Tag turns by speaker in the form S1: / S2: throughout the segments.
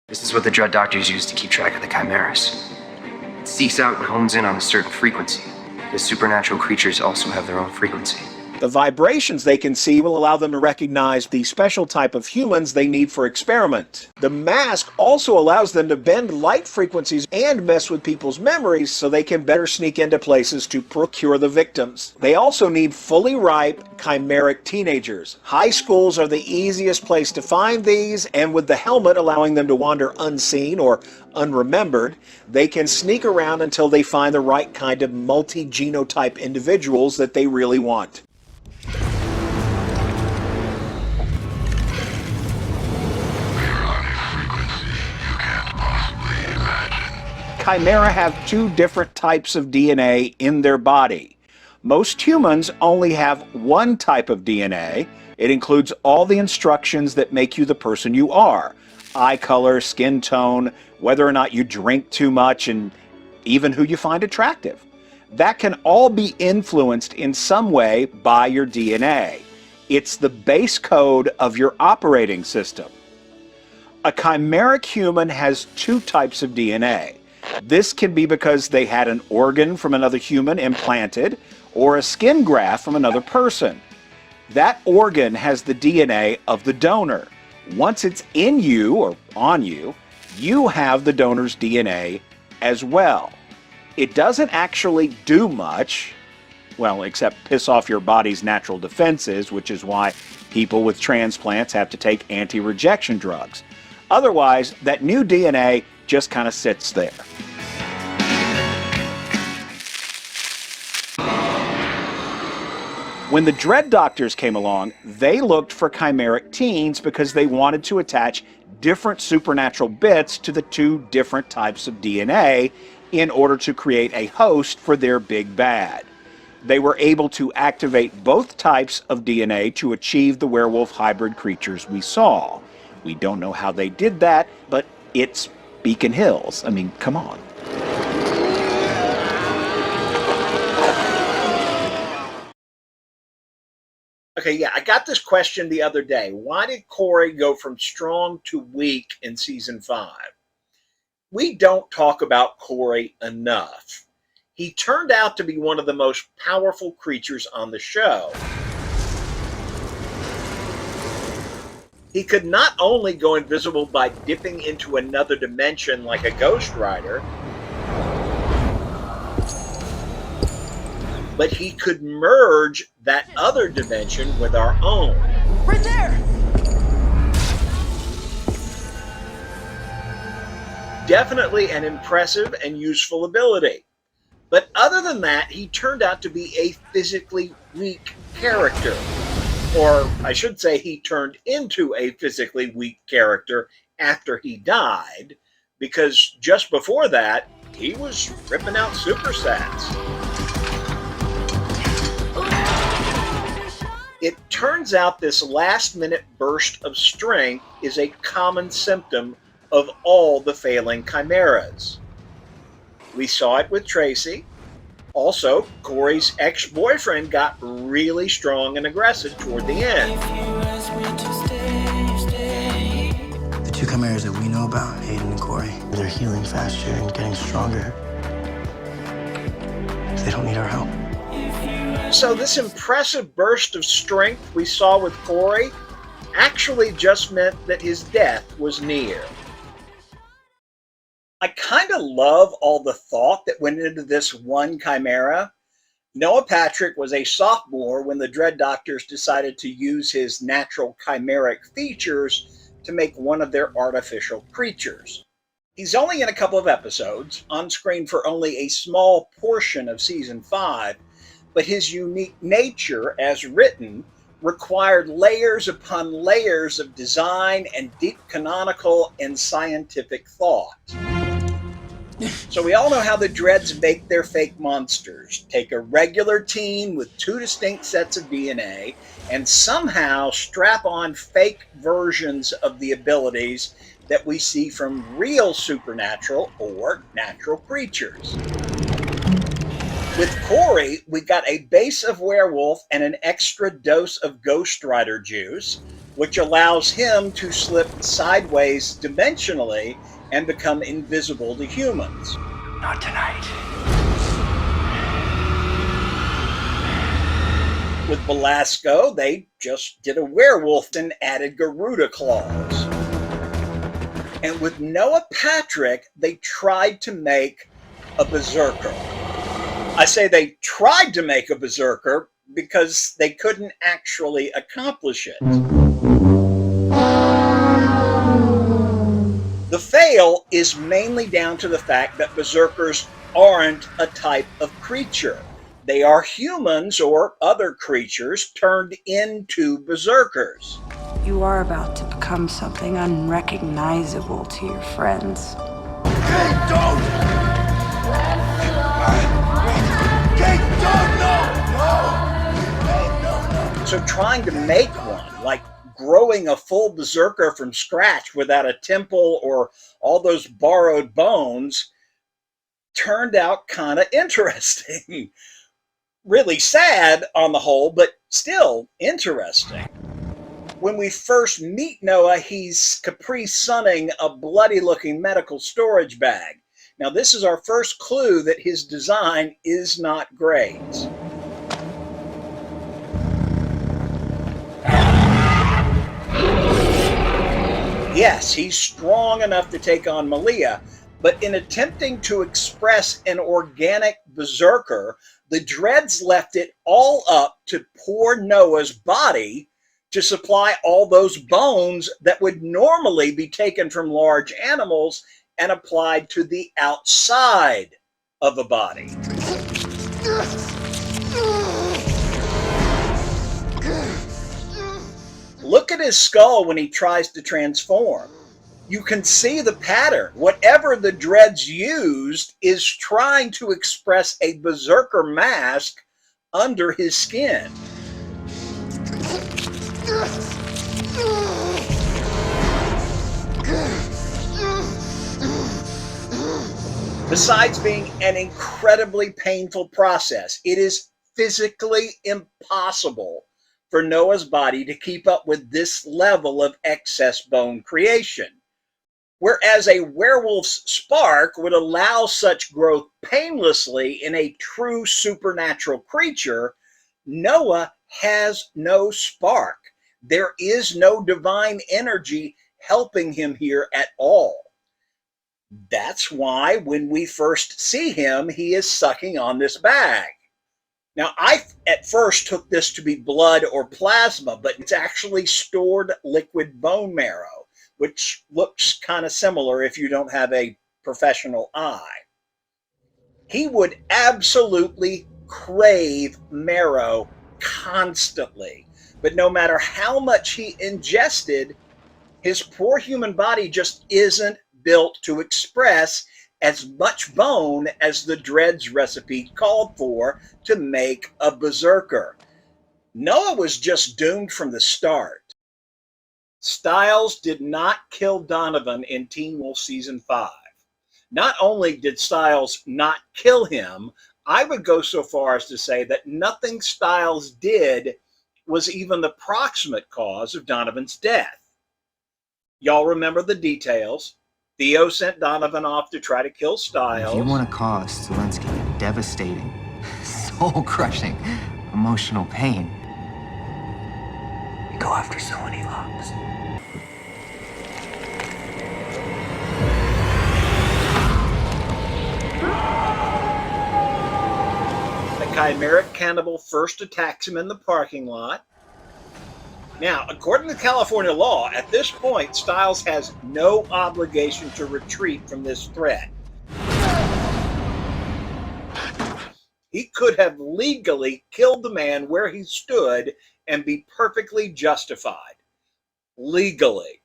S1: This is what the Dread Doctors use to keep track of the Chimeras. It seeks out and hones in on a certain frequency. The supernatural creatures also have their own frequency.
S2: The vibrations they can see will allow them to recognize the special type of humans they need for experiment. The mask also allows them to bend light frequencies and mess with people's memories so they can better sneak into places to procure the victims. They also need fully ripe, chimeric teenagers. High schools are the easiest place to find these, and with the helmet allowing them to wander unseen or unremembered, they can sneak around until they find the right kind of multi-genotype individuals that they really want. Chimera have two different types of DNA in their body. Most humans only have one type of DNA. It includes all the instructions that make you the person you are. Eye color, skin tone, whether or not you drink too much, and even who you find attractive. That can all be influenced in some way by your DNA. It's the base code of your operating system. A chimeric human has two types of DNA. This can be because they had an organ from another human implanted or a skin graft from another person. That organ has the DNA of the donor. Once it's in you or on you, you have the donor's DNA as well. It doesn't actually do much, well, except piss off your body's natural defenses, which is why people with transplants have to take anti-rejection drugs. Otherwise, that new DNA just kind of sits there. When the Dread Doctors came along, they looked for chimeric teens because they wanted to attach different supernatural bits to the two different types of DNA in order to create a host for their big bad. They were able to activate both types of DNA to achieve the werewolf hybrid creatures we saw. We don't know how they did that, but it's Beacon Hills. I mean, come on. Okay, yeah, I got this question the other day. Why did Corey go from strong to weak in season 5? We don't talk about Corey enough. He turned out to be one of the most powerful creatures on the show. He could not only go invisible by dipping into another dimension like a Ghost Rider, but he could merge that other dimension with our own.
S3: Right there!
S2: Definitely an impressive and useful ability. But other than that, he turned out to be a physically weak character. Or I should say he turned into a physically weak character after he died, because just before that, he was ripping out supersats. It turns out this last-minute burst of strength is a common symptom of all the failing chimeras. We saw it with Tracy. Also, Corey's ex-boyfriend got really strong and aggressive toward the end.
S4: The two chimeras that we know about, Hayden and Corey, they're healing faster and getting stronger. They don't need our help.
S2: So this impressive burst of strength we saw with Corey actually just meant that his death was near. I kind of love all the thought that went into this one chimera. Noah Patrick was a sophomore when the Dread Doctors decided to use his natural chimeric features to make one of their artificial creatures. He's only in a couple of episodes, on screen for only a small portion of season 5, but his unique nature, as written, required layers upon layers of design and deep canonical and scientific thought. So we all know how the Dreads make their fake monsters. Take a regular teen with two distinct sets of DNA and somehow strap on fake versions of the abilities that we see from real supernatural or natural creatures. With Corey, we got a base of werewolf and an extra dose of Ghost Rider juice, which allows him to slip sideways dimensionally and become invisible to humans.
S1: Not tonight.
S2: With Belasco, they just did a werewolf and added Garuda claws. And with Noah Patrick, they tried to make a berserker. I say they tried to make a berserker because they couldn't actually accomplish it. The fail is mainly down to the fact that berserkers aren't a type of creature. They are humans or other creatures turned into berserkers.
S3: You are about to become something unrecognizable to your friends.
S5: Kate, don't! Kate, don't! No!
S2: So trying to make one, like growing a full berserker from scratch without a temple or all those borrowed bones, turned out kind of interesting. Really sad on the whole, but still interesting. When we first meet Noah, he's Capri Sunning a bloody-looking medical storage bag. Now, this is our first clue that his design is not great. Yes, he's strong enough to take on Malia, but in attempting to express an organic berserker, the dreads left it all up to poor Noah's body to supply all those bones that would normally be taken from large animals and applied to the outside of a body. Look at his skull when he tries to transform. You can see the pattern. Whatever the dreads used is trying to express a berserker mask under his skin. Besides being an incredibly painful process, it is physically impossible for Noah's body to keep up with this level of excess bone creation. Whereas a werewolf's spark would allow such growth painlessly in a true supernatural creature, Noah has no spark. There is no divine energy helping him here at all. That's why when we first see him, he is sucking on this bag. Now, I at first took this to be blood or plasma, but it's actually stored liquid bone marrow, which looks kind of similar if you don't have a professional eye. He would absolutely crave marrow constantly, but no matter how much he ingested, his poor human body just isn't built to express as much bone as the dreads recipe called for to make a berserker. Noah was just doomed from the start. Stiles did not kill Donovan in Teen Wolf Season 5. Not only did Stiles not kill him, I would go so far as to say that nothing Stiles did was even the proximate cause of Donovan's death. Y'all remember the details. Theo sent Donovan off to try to kill Stiles.
S1: If you want to cause Zelensky devastating, soul-crushing, emotional pain, you go after someone he loves.
S2: The chimeric cannibal first attacks him in the parking lot. Now, according to California law, at this point, Stiles has no obligation to retreat from this threat. He could have legally killed the man where he stood and be perfectly justified. Legally.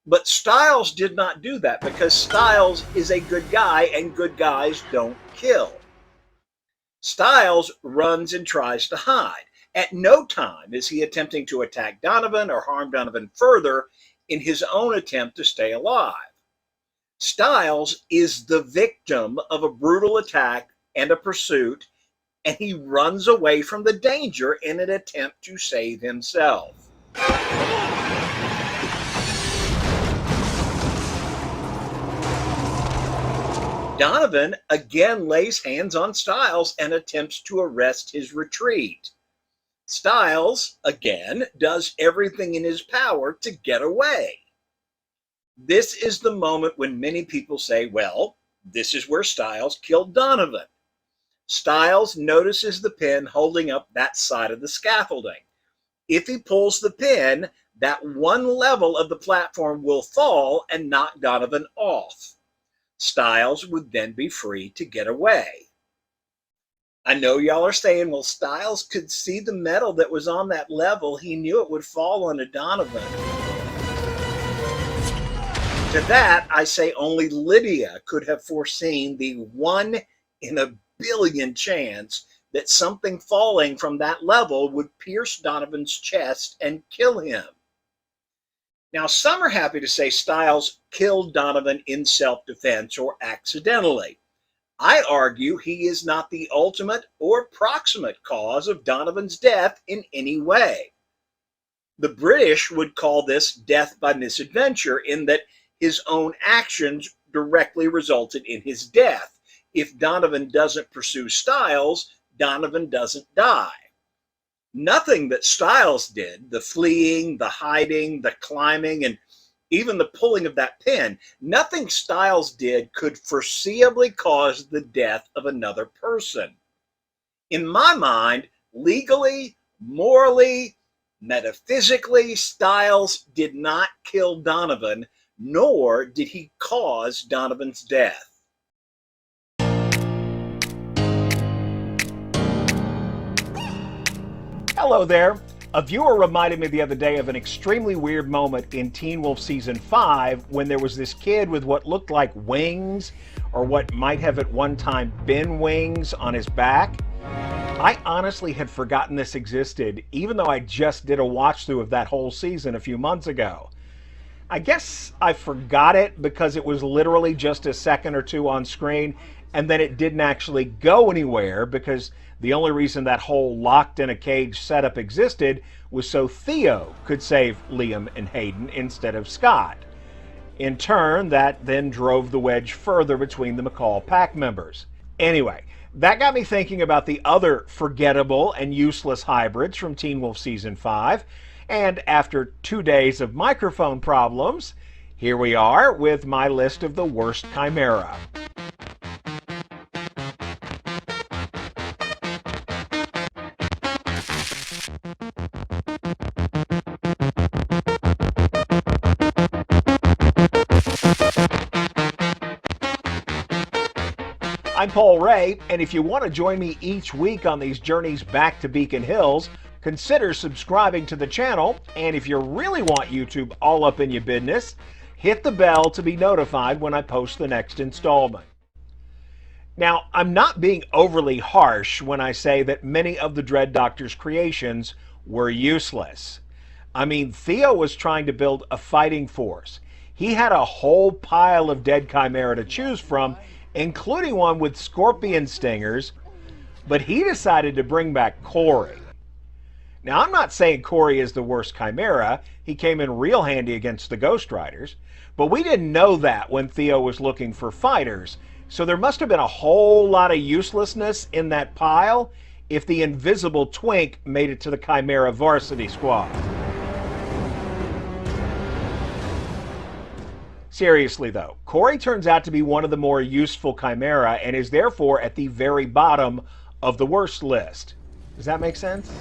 S2: But Stiles did not do that because Stiles is a good guy and good guys don't kill. Stiles runs and tries to hide. At no time is he attempting to attack Donovan or harm Donovan further in his own attempt to stay alive. Stiles is the victim of a brutal attack and a pursuit, and he runs away from the danger in an attempt to save himself. Donovan again lays hands on Styles and attempts to arrest his retreat. Styles, again, does everything in his power to get away. This is the moment when many people say, well, this is where Styles killed Donovan. Styles notices the pin holding up that side of the scaffolding. If he pulls the pin, that one level of the platform will fall and knock Donovan off. Styles would then be free to get away. I know y'all are saying, well, Styles could see the metal that was on that level. He knew it would fall onto Donovan. To that, I say only Lydia could have foreseen the 1 in a billion chance that something falling from that level would pierce Donovan's chest and kill him. Now, some are happy to say Styles killed Donovan in self-defense or accidentally. I argue he is not the ultimate or proximate cause of Donovan's death in any way. The British would call this death by misadventure, in that his own actions directly resulted in his death. If Donovan doesn't pursue Styles, Donovan doesn't die. Nothing that Styles did, the fleeing, the hiding, the climbing, and even the pulling of that pin, nothing Styles did could foreseeably cause the death of another person. In my mind, legally, morally, metaphysically, Styles did not kill Donovan, nor did he cause Donovan's death. Hello there. A viewer reminded me the other day of an extremely weird moment in Teen Wolf Season 5 when there was this kid with what looked like wings, or what might have at one time been wings, on his back. I honestly had forgotten this existed, even though I just did a watch through of that whole season a few months ago. I guess I forgot it because it was literally just a second or two on screen, and then it didn't actually go anywhere, because the only reason that whole locked in a cage setup existed was so Theo could save Liam and Hayden instead of Scott. In turn, that then drove the wedge further between the McCall pack members. Anyway, that got me thinking about the other forgettable and useless hybrids from Teen Wolf Season 5, and after 2 days of microphone problems, here we are with my list of the worst Chimera. I'm Paul Ray, and if you want to join me each week on these journeys back to Beacon Hills, consider subscribing to the channel, and if you really want YouTube all up in your business, hit the bell to be notified when I post the next installment. Now, I'm not being overly harsh when I say that many of the Dread Doctor's creations were useless. I mean, Theo was trying to build a fighting force. He had a whole pile of dead Chimera to choose from, including one with scorpion stingers, but he decided to bring back Corey. Now, I'm not saying Corey is the worst Chimera. He came in real handy against the Ghost Riders, but we didn't know that when Theo was looking for fighters, so there must have been a whole lot of uselessness in that pile if the invisible twink made it to the Chimera varsity squad. Seriously though, Corey turns out to be one of the more useful Chimera and is therefore at the very bottom of the worst list. Does that make sense?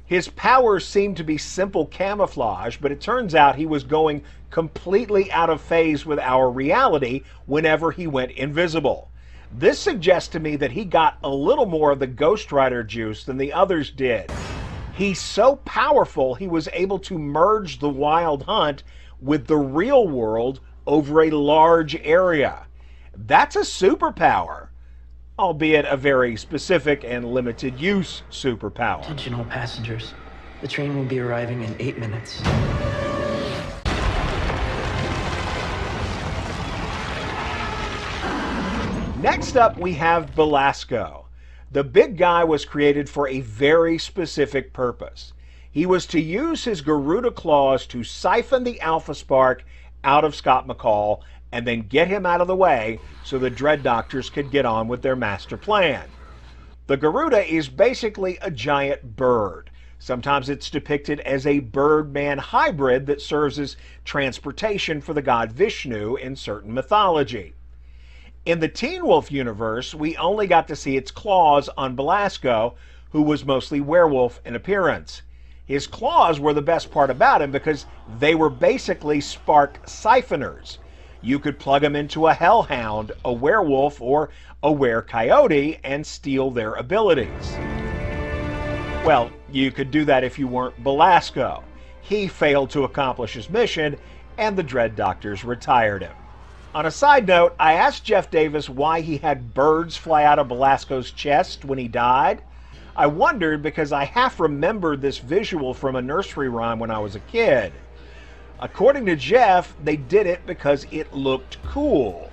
S2: His powers seem to be simple camouflage, but it turns out he was going completely out of phase with our reality whenever he went invisible. This suggests to me that he got a little more of the Ghost Rider juice than the others did. He's so powerful he was able to merge the Wild Hunt with the real world over a large area. That's a superpower, albeit a very specific and limited use superpower.
S4: Attention all passengers. The train will be arriving in 8 minutes.
S2: Next up, we have Belasco. The big guy was created for a very specific purpose. He was to use his Garuda claws to siphon the Alpha Spark out of Scott McCall and then get him out of the way so the Dread Doctors could get on with their master plan. The Garuda is basically a giant bird. Sometimes it's depicted as a bird-man hybrid that serves as transportation for the god Vishnu in certain mythology. In the Teen Wolf universe, we only got to see its claws on Belasco, who was mostly werewolf in appearance. His claws were the best part about him because they were basically spark siphoners. You could plug them into a hellhound, a werewolf, or a were-coyote and steal their abilities. Well, you could do that if you weren't Belasco. He failed to accomplish his mission, and the Dread Doctors retired him. On a side note, I asked Jeff Davis why he had birds fly out of Belasco's chest when he died. I wondered because I half remembered this visual from a nursery rhyme when I was a kid. According to Jeff, they did it because it looked cool.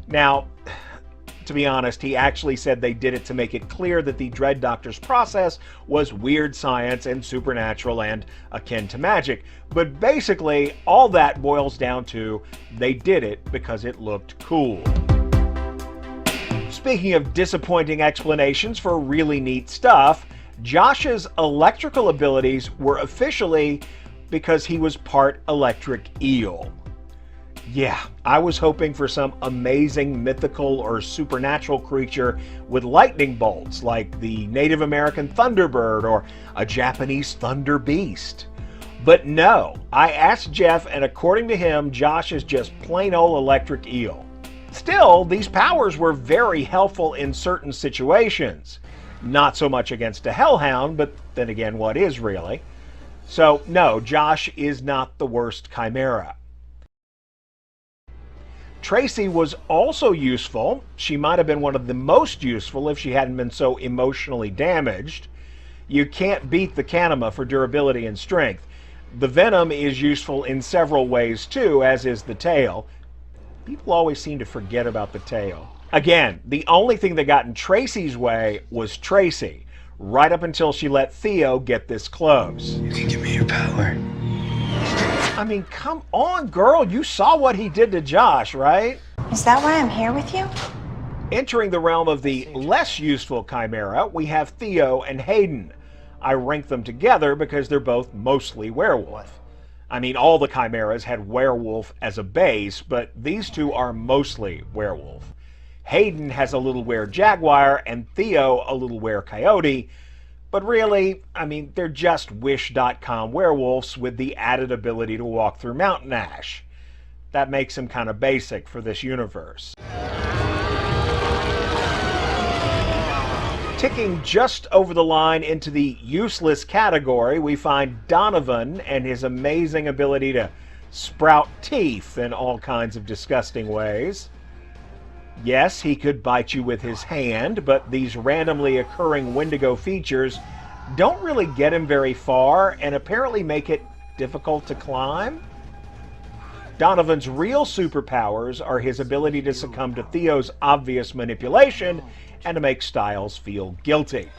S2: Now, to be honest, he actually said they did it to make it clear that the Dread Doctor's process was weird science and supernatural and akin to magic. But basically, all that boils down to they did it because it looked cool. Speaking of disappointing explanations for really neat stuff, Josh's electrical abilities were officially because he was part electric eel. Yeah, I was hoping for some amazing mythical or supernatural creature with lightning bolts like the Native American Thunderbird or a Japanese Thunder Beast. But no, I asked Jeff, and according to him, Josh is just plain old electric eel. Still, these powers were very helpful in certain situations. Not so much against a hellhound, but then again, what is really? So no, Josh is not the worst Chimera. Tracy was also useful. She might have been one of the most useful if she hadn't been so emotionally damaged. You can't beat the Kanima for durability and strength. The venom is useful in several ways too, as is the tail. People always seem to forget about the tail. Again, the only thing that got in Tracy's way was Tracy, right up until she let Theo get this close.
S1: You can give me your power.
S2: I mean, come on, girl. You saw what he did to Josh, right?
S6: Is that why I'm here with you?
S2: Entering the realm of the less useful Chimera, we have Theo and Hayden. I rank them together because they're both mostly werewolf. I mean, all the Chimeras had werewolf as a base, but these two are mostly werewolf. Hayden has a little were-jaguar and Theo a little were-coyote, but really, I mean, they're just Wish.com werewolves with the added ability to walk through mountain ash. That makes them kind of basic for this universe. Ticking just over the line into the useless category, we find Donovan and his amazing ability to sprout teeth in all kinds of disgusting ways. Yes, he could bite you with his hand, but these randomly occurring Wendigo features don't really get him very far and apparently make it difficult to climb. Donovan's real superpowers are his ability to succumb to Theo's obvious manipulation and to make Styles feel guilty.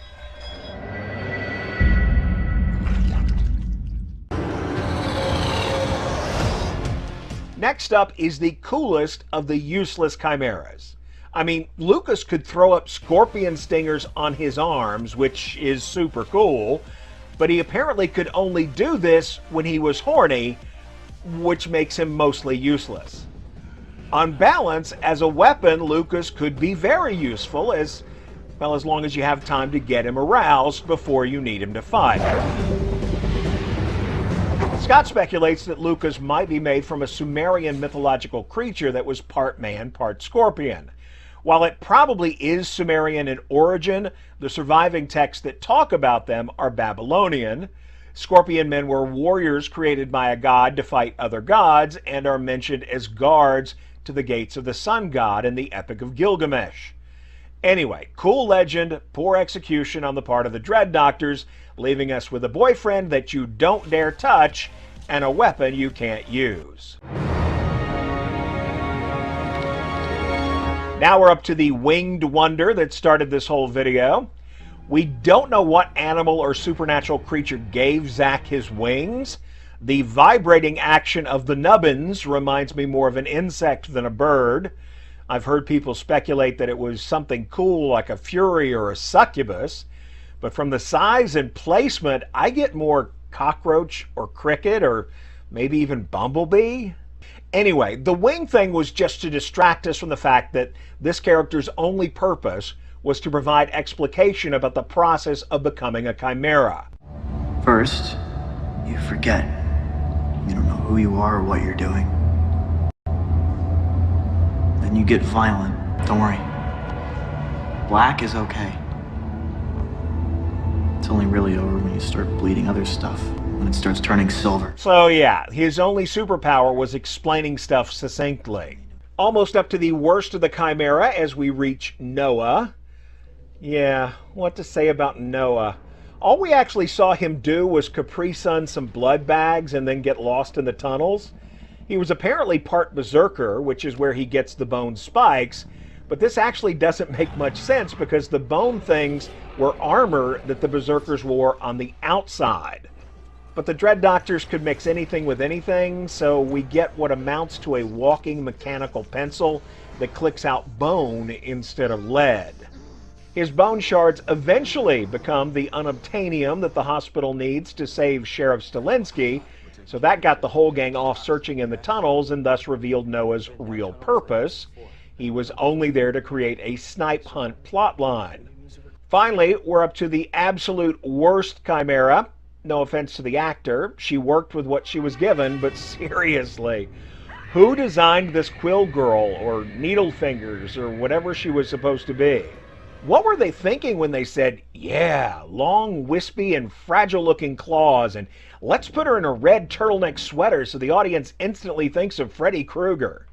S2: Next up is the coolest of the useless Chimeras. I mean, Lucas could throw up scorpion stingers on his arms, which is super cool, but he apparently could only do this when he was horny, which makes him mostly useless. On balance, as a weapon, Lucas could be very useful as long as you have time to get him aroused before you need him to fight. Scott speculates that Lucas might be made from a Sumerian mythological creature that was part man, part scorpion. While it probably is Sumerian in origin, the surviving texts that talk about them are Babylonian. Scorpion men were warriors created by a god to fight other gods and are mentioned as guards to the gates of the sun god in the Epic of Gilgamesh. Anyway, cool legend, poor execution on the part of the Dread Doctors, leaving us with a boyfriend that you don't dare touch and a weapon you can't use. Now we're up to the winged wonder that started this whole video. We don't know what animal or supernatural creature gave Zach his wings. The vibrating action of the nubbins reminds me more of an insect than a bird. I've heard people speculate that it was something cool like a fury or a succubus, but from the size and placement, I get more cockroach or cricket or maybe even bumblebee. Anyway, the wing thing was just to distract us from the fact that this character's only purpose was to provide explication about the process of becoming a chimera.
S4: First, you forget. You don't know who you are or what you're doing. Then you get violent. Don't worry. Black is okay. It's only really over when you start bleeding other stuff, when it starts turning silver.
S2: So yeah, his only superpower was explaining stuff succinctly. Almost up to the worst of the Chimera as we reach Noah. Yeah, what to say about Noah? All we actually saw him do was Capri Sun some blood bags and then get lost in the tunnels. He was apparently part berserker, which is where he gets the bone spikes, but this actually doesn't make much sense because the bone things were armor that the berserkers wore on the outside. But the Dread Doctors could mix anything with anything, so we get what amounts to a walking mechanical pencil that clicks out bone instead of lead. His bone shards eventually become the unobtainium that the hospital needs to save Sheriff Stilinski, so that got the whole gang off searching in the tunnels and thus revealed Noah's real purpose. He was only there to create a snipe hunt plotline. Finally, we're up to the absolute worst Chimera. No offense to the actor, she worked with what she was given, but seriously, who designed this Quill Girl, or Needle Fingers, or whatever she was supposed to be? What were they thinking when they said, yeah, long, wispy, and fragile-looking claws, and let's put her in a red turtleneck sweater so the audience instantly thinks of Freddy Krueger?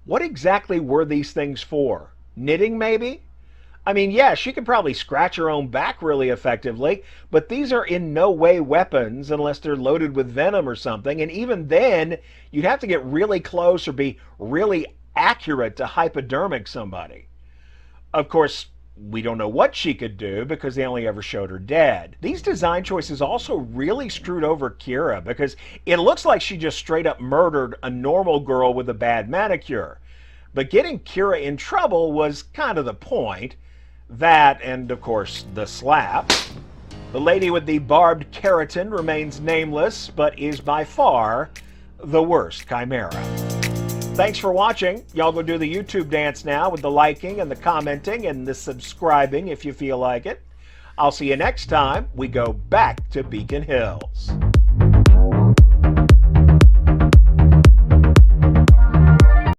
S2: What exactly were these things for? Knitting, maybe? I mean, yeah, she could probably scratch her own back really effectively, but these are in no way weapons unless they're loaded with venom or something, and even then, you'd have to get really close or be really accurate to hypodermic somebody. Of course, we don't know what she could do because they only ever showed her dead. These design choices also really screwed over Kira because it looks like she just straight up murdered a normal girl with a bad manicure. But getting Kira in trouble was kind of the point. That and, of course, the slap. The lady with the barbed keratin remains nameless, but is by far the worst Chimera. Thanks for watching. Y'all go do the YouTube dance now with the liking and the commenting and the subscribing if you feel like it. I'll see you next time we go back to Beacon Hills.